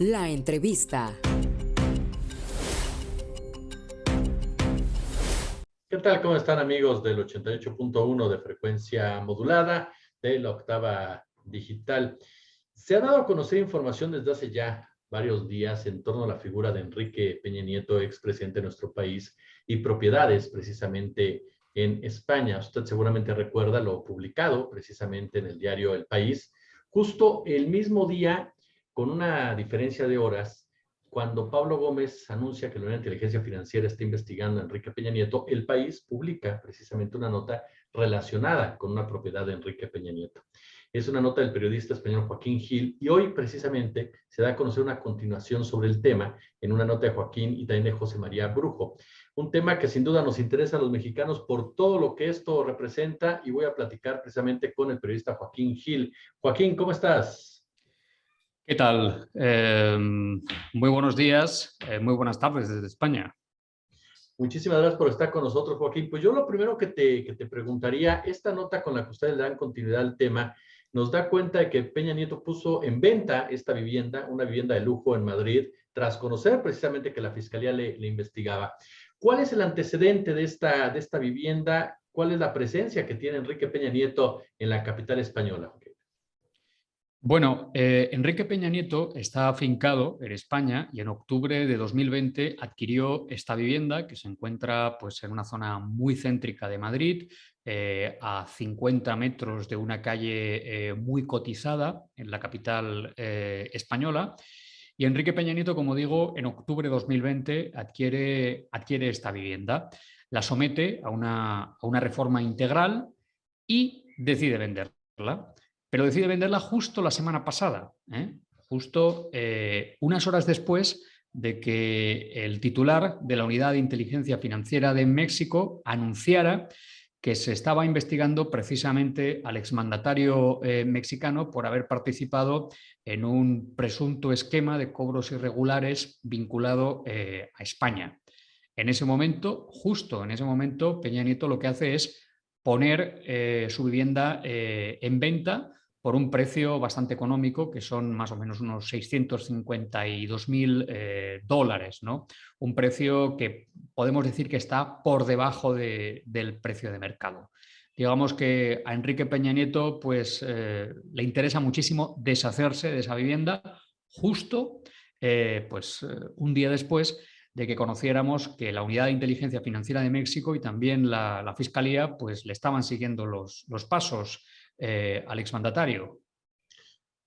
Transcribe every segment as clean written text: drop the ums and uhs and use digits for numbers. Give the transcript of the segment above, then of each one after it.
La entrevista. ¿Qué tal? ¿Cómo están, amigos del 88.1 de frecuencia modulada de la octava digital? Se ha dado a conocer información desde hace ya varios días en torno a la figura de Enrique Peña Nieto, expresidente de nuestro país, y propiedades precisamente en España. Usted seguramente recuerda lo publicado precisamente en el diario El País, justo el mismo día, con una diferencia de horas. Cuando Pablo Gómez anuncia que la Unidad de Inteligencia Financiera está investigando a Enrique Peña Nieto, El País publica precisamente una nota relacionada con una propiedad de Enrique Peña Nieto. Es una nota del periodista español Joaquín Gil y hoy precisamente se da a conocer una continuación sobre el tema en una nota de Joaquín y también de José María Brujo. Un tema que sin duda nos interesa a los mexicanos por todo lo que esto representa y voy a platicar precisamente con el periodista Joaquín Gil. Joaquín, ¿cómo estás? ¿Qué tal? Muy buenos días, muy buenas tardes desde España. Muchísimas gracias por estar con nosotros, Joaquín. Pues yo lo primero que te preguntaría, esta nota con la que ustedes le dan continuidad al tema, nos da cuenta de que Peña Nieto puso en venta esta vivienda, una vivienda de lujo en Madrid, tras conocer precisamente que la Fiscalía le investigaba. ¿Cuál es el antecedente de esta vivienda? ¿Cuál es la presencia que tiene Enrique Peña Nieto en la capital española? Bueno, Enrique Peña Nieto está afincado en España y en octubre de 2020 adquirió esta vivienda que se encuentra pues, en una zona muy céntrica de Madrid, a 50 metros de una calle muy cotizada en la capital española. Y Enrique Peña Nieto, como digo, en octubre de 2020 adquiere esta vivienda, la somete a una reforma integral y decide venderla. Pero decide venderla justo la semana pasada, justo unas horas después de que el titular de la Unidad de Inteligencia Financiera de México anunciara que se estaba investigando precisamente al exmandatario mexicano por haber participado en un presunto esquema de cobros irregulares vinculado a España. En ese momento, justo en ese momento, Peña Nieto lo que hace es poner su vivienda en venta por un precio bastante económico, que son más o menos unos 652.000 dólares, ¿no? Un precio que podemos decir que está por debajo del precio de mercado. Digamos que a Enrique Peña Nieto pues, le interesa muchísimo deshacerse de esa vivienda justo un día después de que conociéramos que la Unidad de Inteligencia Financiera de México y también la Fiscalía pues, le estaban siguiendo los pasos al exmandatario.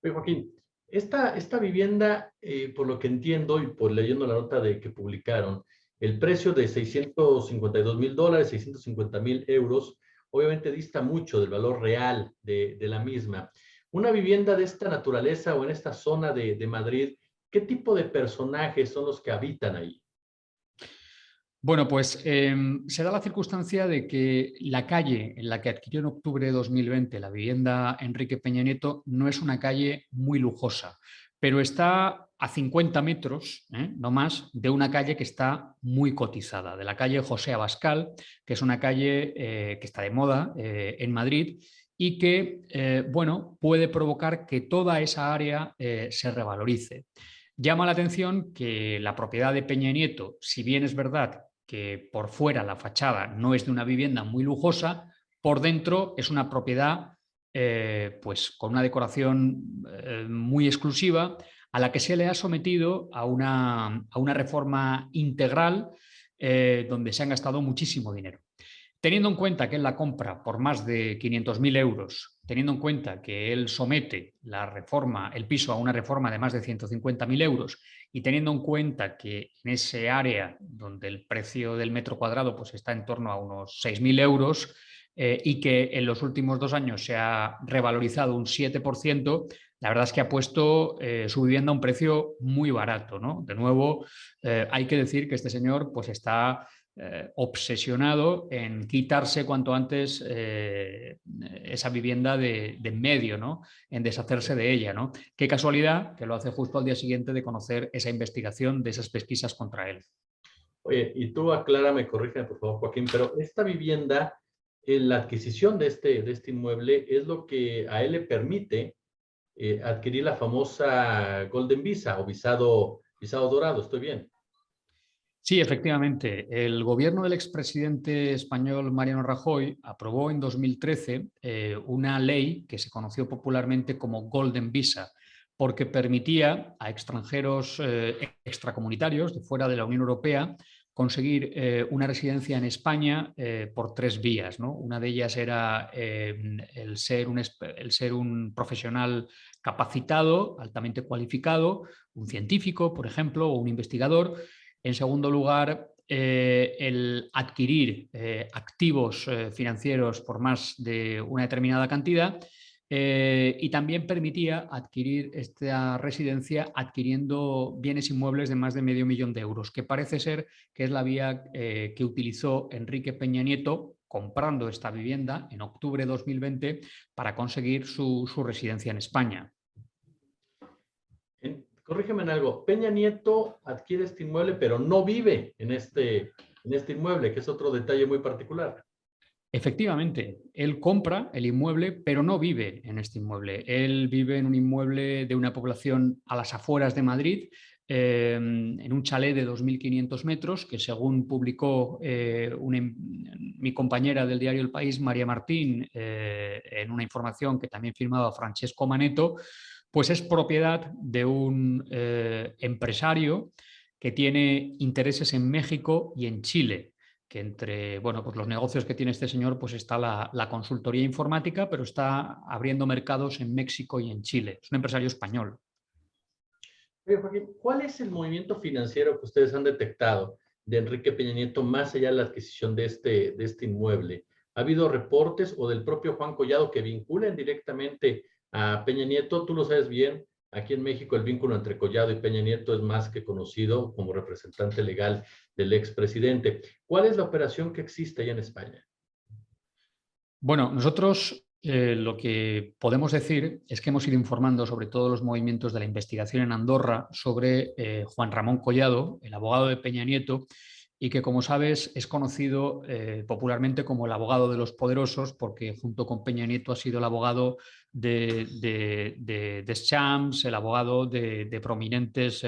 Oye, Joaquín, esta vivienda, por lo que entiendo y por leyendo la nota de que publicaron, el precio de 652.000 dólares, 650.000 euros, obviamente dista mucho del valor real de la misma. Una vivienda de esta naturaleza o en esta zona de Madrid, ¿qué tipo de personajes son los que habitan ahí? Bueno, pues se da la circunstancia de que la calle en la que adquirió en octubre de 2020 la vivienda Enrique Peña Nieto no es una calle muy lujosa, pero está a 50 metros, no más, de una calle que está muy cotizada, de la calle José Abascal, que es una calle que está de moda en Madrid y que, bueno, puede provocar que toda esa área se revalorice. Llama la atención que la propiedad de Peña Nieto, si bien es verdad que por fuera la fachada no es de una vivienda muy lujosa, por dentro es una propiedad pues con una decoración muy exclusiva a la que se le ha sometido a una reforma integral donde se han gastado muchísimo dinero. Teniendo en cuenta que él la compra por más de 500.000 euros, teniendo en cuenta que él somete el piso a una reforma de más de 150.000 euros y teniendo en cuenta que en ese área donde el precio del metro cuadrado pues está en torno a unos 6.000 euros y que en los últimos 2 años se ha revalorizado un 7%, la verdad es que ha puesto su vivienda a un precio muy barato, ¿no? De nuevo, hay que decir que este señor pues está obsesionado en quitarse cuanto antes esa vivienda de en medio, ¿no? En deshacerse de ella, ¿no? Qué casualidad que lo hace justo al día siguiente de conocer esa investigación, de esas pesquisas contra él. Oye, y tú aclárame, corrígeme por favor, Joaquín, pero esta vivienda, la adquisición de este inmueble es lo que a él le permite adquirir la famosa Golden Visa o visado dorado, ¿estoy bien? Sí, efectivamente. El gobierno del expresidente español Mariano Rajoy aprobó en 2013 una ley que se conoció popularmente como Golden Visa, porque permitía a extranjeros extracomunitarios de fuera de la Unión Europea conseguir una residencia en España por tres vías, ¿no? Una de ellas era el ser un profesional capacitado, altamente cualificado, un científico, por ejemplo, o un investigador. En segundo lugar, el adquirir activos financieros por más de una determinada cantidad y también permitía adquirir esta residencia adquiriendo bienes inmuebles de más de $500.000, que parece ser que es la vía que utilizó Enrique Peña Nieto comprando esta vivienda en octubre de 2020 para conseguir su residencia en España. Corrígeme en algo, Peña Nieto adquiere este inmueble, pero no vive en este inmueble, que es otro detalle muy particular. Efectivamente, él compra el inmueble, pero no vive en este inmueble. Él vive en un inmueble de una población a las afueras de Madrid, en un chalet de 2.500 metros, que según publicó mi compañera del diario El País, María Martín, en una información que también firmaba Francesco Maneto, pues es propiedad de un empresario que tiene intereses en México y en Chile, que entre pues los negocios que tiene este señor pues está la consultoría informática, pero está abriendo mercados en México y en Chile. Es un empresario español. Oye, Joaquín, ¿cuál es el movimiento financiero que ustedes han detectado de Enrique Peña Nieto más allá de la adquisición de este inmueble? ¿Ha habido reportes o del propio Juan Collado que vinculen directamente a Peña Nieto? Tú lo sabes bien, aquí en México el vínculo entre Collado y Peña Nieto es más que conocido como representante legal del expresidente. ¿Cuál es la operación que existe allá en España? Bueno, nosotros lo que podemos decir es que hemos ido informando sobre todos los movimientos de la investigación en Andorra sobre Juan Ramón Collado, el abogado de Peña Nieto, y que, como sabes, es conocido popularmente como el abogado de los poderosos, porque junto con Peña Nieto ha sido el abogado de Deschamps, el abogado de prominentes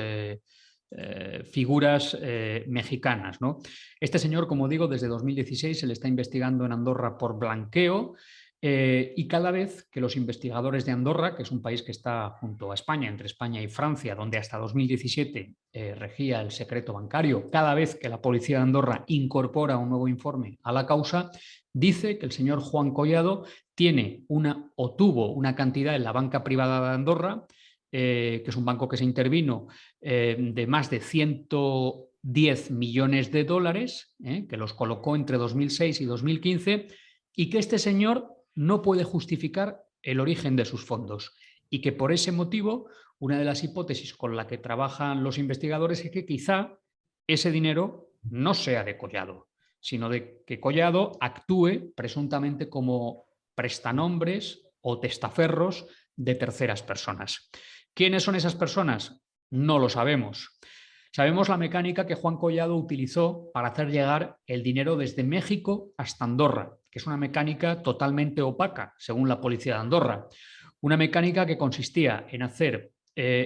figuras mexicanas, ¿no? Este señor, como digo, desde 2016 se le está investigando en Andorra por blanqueo y cada vez que los investigadores de Andorra, que es un país que está junto a España, entre España y Francia, donde hasta 2017 regía el secreto bancario, cada vez que la policía de Andorra incorpora un nuevo informe a la causa, dice que el señor Juan Collado tiene tuvo una cantidad en la banca privada de Andorra, que es un banco que se intervino, de más de 110 millones de dólares, que los colocó entre 2006 y 2015, y que este señor no puede justificar el origen de sus fondos y que por ese motivo una de las hipótesis con la que trabajan los investigadores es que quizá ese dinero no sea de Collado, sino de que Collado actúe presuntamente como prestanombres o testaferros de terceras personas. ¿Quiénes son esas personas? No lo sabemos. Sabemos la mecánica que Juan Collado utilizó para hacer llegar el dinero desde México hasta Andorra, que es una mecánica totalmente opaca, según la policía de Andorra. Una mecánica que consistía en hacer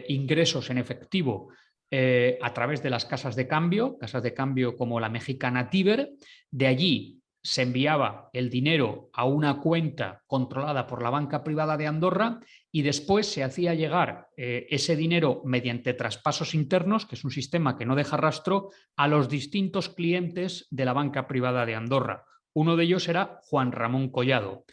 ingresos en efectivo a través de las casas de cambio como la mexicana Tiber. De allí se enviaba el dinero a una cuenta controlada por la banca privada de Andorra y después se hacía llegar ese dinero mediante traspasos internos, que es un sistema que no deja rastro, a los distintos clientes de la banca privada de Andorra. Uno de ellos era Juan Ramón Collado.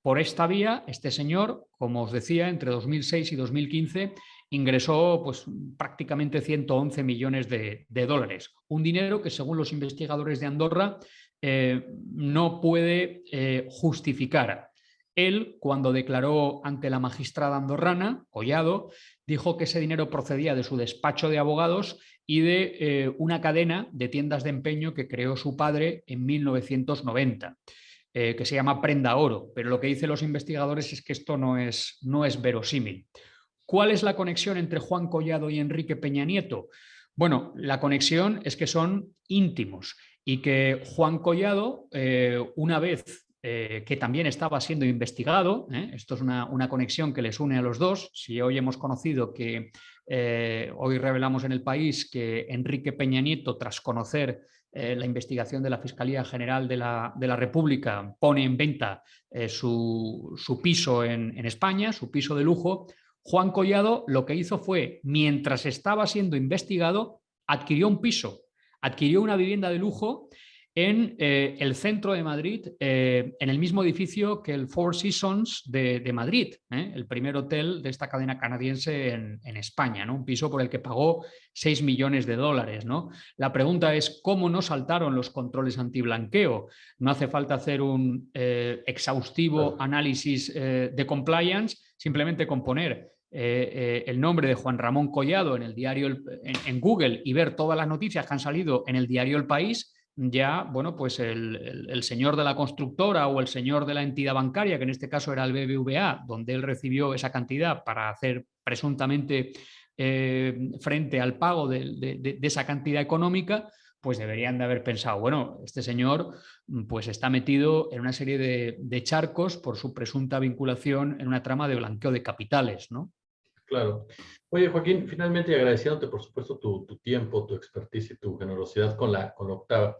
Por esta vía, este señor, como os decía, entre 2006 y 2015 ingresó pues, prácticamente 111 millones de dólares. Un dinero que, según los investigadores de Andorra, no puede justificar. Él, cuando declaró ante la magistrada andorrana, Collado, dijo que ese dinero procedía de su despacho de abogados y de una cadena de tiendas de empeño que creó su padre en 1990, que se llama Prenda Oro. Pero lo que dicen los investigadores es que esto no es verosímil. ¿Cuál es la conexión entre Juan Collado y Enrique Peña Nieto? Bueno, la conexión es que son íntimos y que Juan Collado, una vez que también estaba siendo investigado. Esto es una conexión que les une a los dos. Si hoy hemos conocido que, hoy revelamos en El País que Enrique Peña Nieto, tras conocer la investigación de la Fiscalía General de la República, pone en venta su piso en España, su piso de lujo. Juan Collado lo que hizo fue, mientras estaba siendo investigado, adquirió un piso, adquirió una vivienda de lujo en el centro de Madrid, en el mismo edificio que el Four Seasons de Madrid, el primer hotel de esta cadena canadiense en España, ¿no? Un piso por el que pagó 6 millones de dólares, ¿no? La pregunta es cómo no saltaron los controles antiblanqueo. No hace falta hacer un exhaustivo análisis de compliance, simplemente con poner el nombre de Juan Ramón Collado en el diario en Google y ver todas las noticias que han salido en el diario El País. Ya, bueno, pues el señor de la constructora o el señor de la entidad bancaria, que en este caso era el BBVA, donde él recibió esa cantidad para hacer presuntamente frente al pago de esa cantidad económica, pues deberían de haber pensado, bueno, este señor pues está metido en una serie de charcos por su presunta vinculación en una trama de blanqueo de capitales, ¿no? Claro. Oye, Joaquín, finalmente agradeciéndote, por supuesto, tu tiempo, tu expertise y tu generosidad con la octava.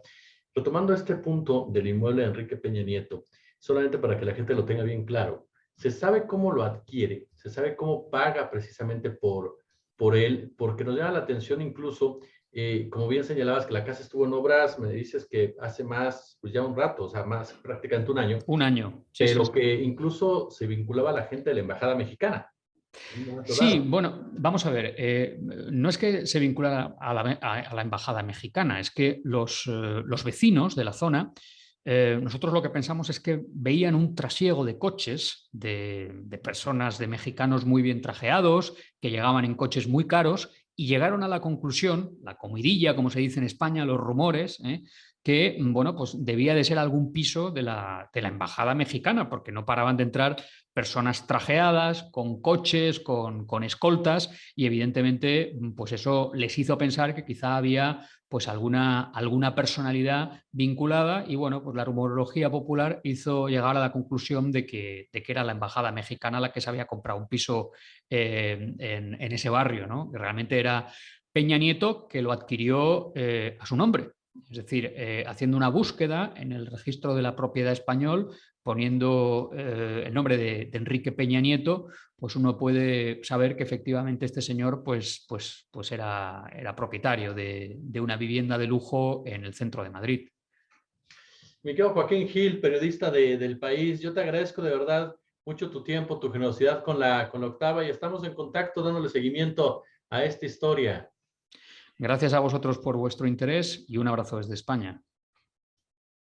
Retomando este punto del inmueble de Enrique Peña Nieto, solamente para que la gente lo tenga bien claro, se sabe cómo lo adquiere, se sabe cómo paga precisamente por él, porque nos llama la atención incluso, como bien señalabas, que la casa estuvo en obras, me dices que hace más, pues ya un rato, o sea, más prácticamente un año. Un año, sí, pero sí. que incluso se vinculaba a la gente de la Embajada Mexicana. Sí, bueno, vamos a ver, no es que se vincula a la embajada mexicana, es que los vecinos de la zona, nosotros lo que pensamos es que veían un trasiego de coches de personas, de mexicanos muy bien trajeados, que llegaban en coches muy caros y llegaron a la conclusión, la comidilla, como se dice en España, los rumores, que bueno, pues debía de ser algún piso de la embajada mexicana, porque no paraban de entrar personas trajeadas, con coches, con escoltas, y evidentemente pues eso les hizo pensar que quizá había pues alguna personalidad vinculada y bueno, pues la rumorología popular hizo llegar a la conclusión de que era la embajada mexicana la que se había comprado un piso en ese barrio, ¿no? Que realmente era Peña Nieto que lo adquirió a su nombre. Es decir, haciendo una búsqueda en el registro de la propiedad español, poniendo el nombre de Enrique Peña Nieto, pues uno puede saber que efectivamente este señor pues era propietario de una vivienda de lujo en el centro de Madrid. Mi querido Joaquín Gil, periodista del País, yo te agradezco de verdad mucho tu tiempo, tu generosidad con la octava y estamos en contacto dándole seguimiento a esta historia. Gracias a vosotros por vuestro interés y un abrazo desde España.